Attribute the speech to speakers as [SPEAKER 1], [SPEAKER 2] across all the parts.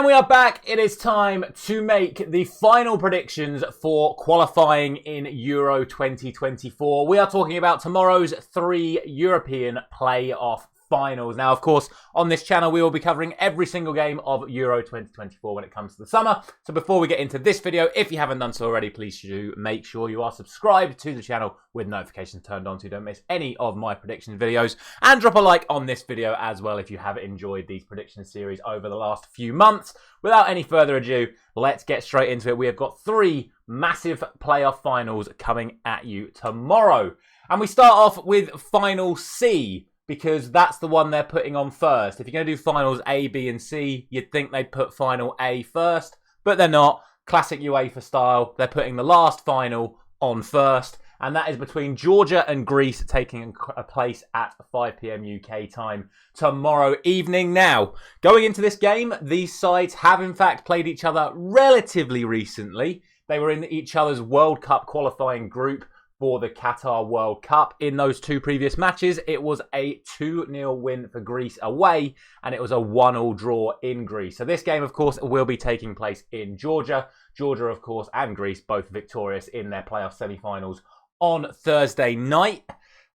[SPEAKER 1] And we are back. It is time to make the final predictions for qualifying in Euro 2024. We are talking about tomorrow's 3 European playoff finals. Now, of course, on this channel, we will be covering every single game of Euro 2024 when it comes to the summer. So before we get into this video, if you haven't done so already, please do make sure you are subscribed to the channel with notifications turned on so you don't miss any of my prediction videos. And drop a like on this video as well if you have enjoyed these prediction series over the last few months. Without any further ado, let's get straight into it. We have got 3 massive playoff finals coming at you tomorrow. And we start off with Final C, because that's the one they're putting on first. If you're going to do finals A, B, and C, you'd think they'd put final A first, but they're not. Classic UEFA style. They're putting the last final on first, and that is between Georgia and Greece, taking a place at 5 PM UK time tomorrow evening. Now, going into this game, these sides have in fact played each other relatively recently. They were in each other's World Cup qualifying group for the Qatar World Cup. In those 2 previous matches, it was a 2-0 win for Greece away, and it was a 1-1 draw in Greece. So this game, of course, will be taking place in Georgia. Georgia, of course, and Greece both victorious in their playoff semi-finals on Thursday night.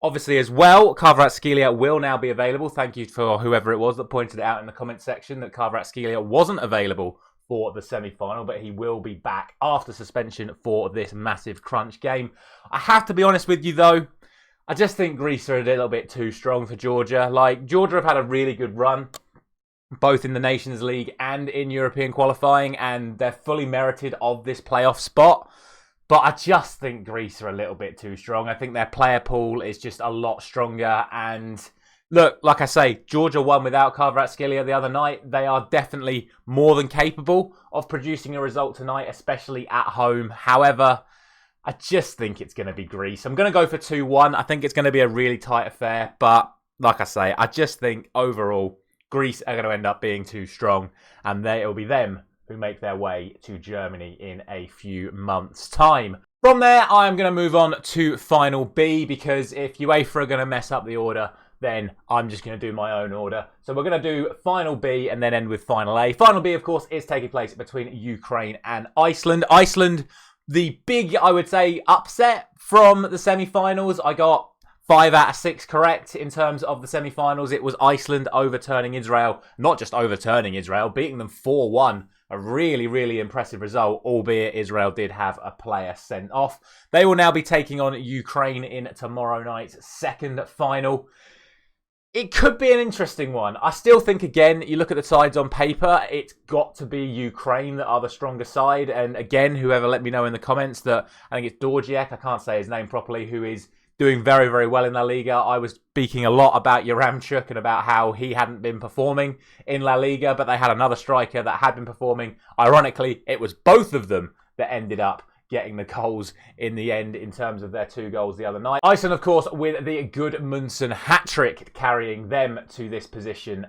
[SPEAKER 1] Obviously, as well, Kvaratskhelia will now be available. Thank you for whoever it was that pointed it out in the comment section that Kvaratskhelia wasn't available for the semi-final, but he will be back after suspension for this massive crunch game. I have to be honest with you, though. I just think Greece are a little bit too strong for Georgia. Like, Georgia have had a really good run, both in the Nations League and in European qualifying, and they're fully merited of this playoff spot. But I just think Greece are a little bit too strong. I think their player pool is just a lot stronger. And look, like I say, Georgia won without Kvaratskhelia the other night. They are definitely more than capable of producing a result tonight, especially at home. However, I just think it's going to be Greece. I'm going to go for 2-1. I think it's going to be a really tight affair. But like I say, I just think overall, Greece are going to end up being too strong. And it'll be them who make their way to Germany in a few months' time. From there, I'm going to move on to Final B, because if UEFA are going to mess up the order, then I'm just going to do my own order. So we're going to do Final B and then end with Final A. Final B, of course, is taking place between Ukraine and Iceland. Iceland, the big, I would say, upset from the semi-finals. I got 5 out of 6 correct in terms of the semi-finals. It was Iceland overturning Israel. Not just overturning Israel, beating them 4-1. A really, really impressive result, albeit Israel did have a player sent off. They will now be taking on Ukraine in tomorrow night's second final. It could be an interesting one. I still think, again, you look at the sides on paper, it's got to be Ukraine that are the stronger side. And again, whoever let me know in the comments that, I think it's Dorjiak, I can't say his name properly, who is doing very, very well in La Liga. I was speaking a lot about Yaramchuk and about how he hadn't been performing in La Liga, but they had another striker that had been performing. Ironically, it was both of them that ended up getting the goals in the end in terms of their 2 goals the other night. Iceland, of course, with the Gudmundsson hat-trick carrying them to this position.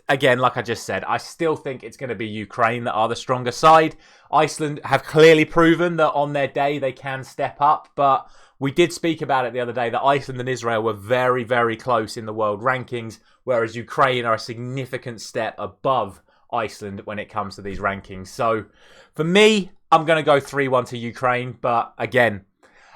[SPEAKER 1] Again, like I just said, I still think it's going to be Ukraine that are the stronger side. Iceland have clearly proven that on their day they can step up, but we did speak about it the other day that Iceland and Israel were very, very close in the world rankings, whereas Ukraine are a significant step above Iceland when it comes to these rankings. So for me, I'm going to go 3-1 to Ukraine. But again,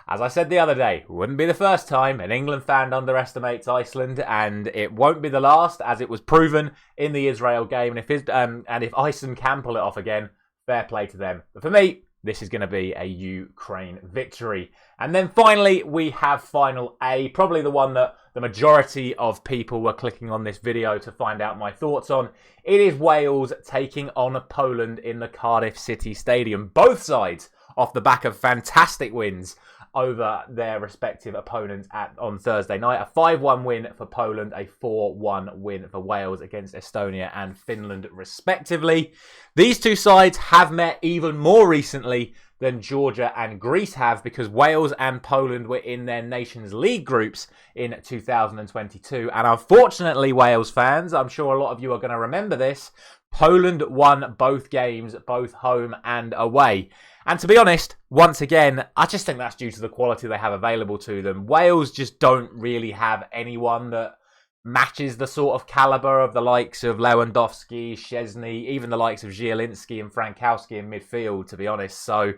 [SPEAKER 1] as I said the other day, it wouldn't be the first time an England fan underestimates Iceland, and it won't be the last, as it was proven in the Israel game. And if Iceland can pull it off again, fair play to them. But for me, this is going to be a Ukraine victory. And then finally, we have Final A, probably the one that the majority of people were clicking on this video to find out my thoughts on. It is Wales taking on Poland in the Cardiff City Stadium. Both sides off the back of fantastic wins over their respective opponents on Thursday night. A 5-1 win for Poland, a 4-1 win for Wales against Estonia and Finland, respectively. These 2 sides have met even more recently than Georgia and Greece have, because Wales and Poland were in their Nations League groups in 2022. And unfortunately, Wales fans, I'm sure a lot of you are going to remember this, Poland won both games, both home and away. And to be honest, once again, I just think that's due to the quality they have available to them. Wales just don't really have anyone that matches the sort of caliber of the likes of Lewandowski, Szczesny, even the likes of Zielinski and Frankowski in midfield, to be honest. So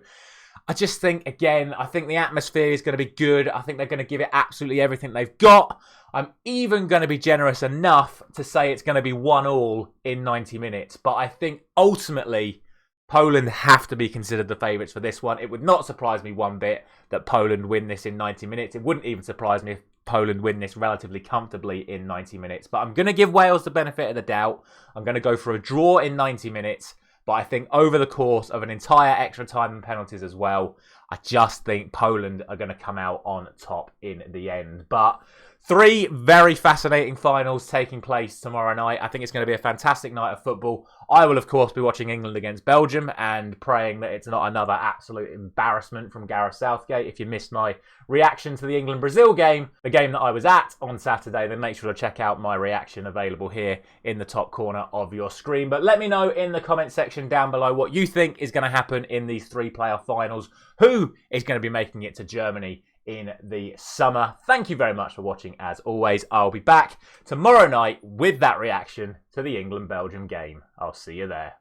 [SPEAKER 1] I just think, again, I think the atmosphere is going to be good. I think they're going to give it absolutely everything they've got. I'm even going to be generous enough to say it's going to be 1-1 in 90 minutes. But I think ultimately Poland have to be considered the favourites for this one. It would not surprise me one bit that Poland win this in 90 minutes. It wouldn't even surprise me if Poland win this relatively comfortably in 90 minutes. But I'm going to give Wales the benefit of the doubt. I'm going to go for a draw in 90 minutes. But I think over the course of an entire extra time and penalties as well, I just think Poland are going to come out on top in the end. But 3 very fascinating finals taking place tomorrow night. I think it's going to be a fantastic night of football. I will, of course, be watching England against Belgium and praying that it's not another absolute embarrassment from Gareth Southgate. If you missed my reaction to the England-Brazil game, the game that I was at on Saturday, then make sure to check out my reaction available here in the top corner of your screen. But let me know in the comment section down below what you think is going to happen in these 3 playoff finals. Who is going to be making it to Germany in the summer? Thank you very much for watching. As always, I'll be back tomorrow night with that reaction to the England-Belgium game. I'll see you there.